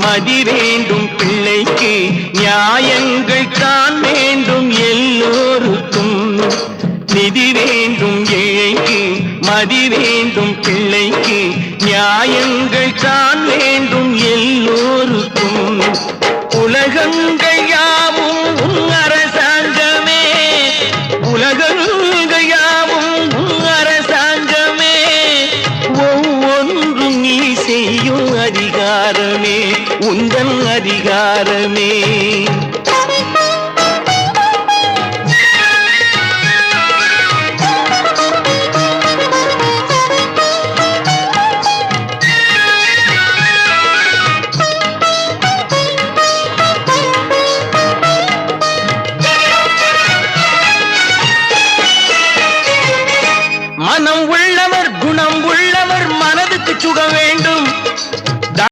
மதி வேண்டும் பிள்ளைக்கு நியாயங்கள் தான் வேண்டும் எல்லோருக்கும் நிதி வேண்டும் ஏழைக்கு மதி வேண்டும் பிள்ளைக்கு நியாயங்கள் தான் வேண்டும் எல்லோருக்கும் உலகங்கள் யாவும் அரசாங்கமே உலகங்கள் யாவும் அரசாங்கமே ஒவ்வொன்றும் நீ செய்யும் அதிகாரமே உந்தன் அதிகாரமே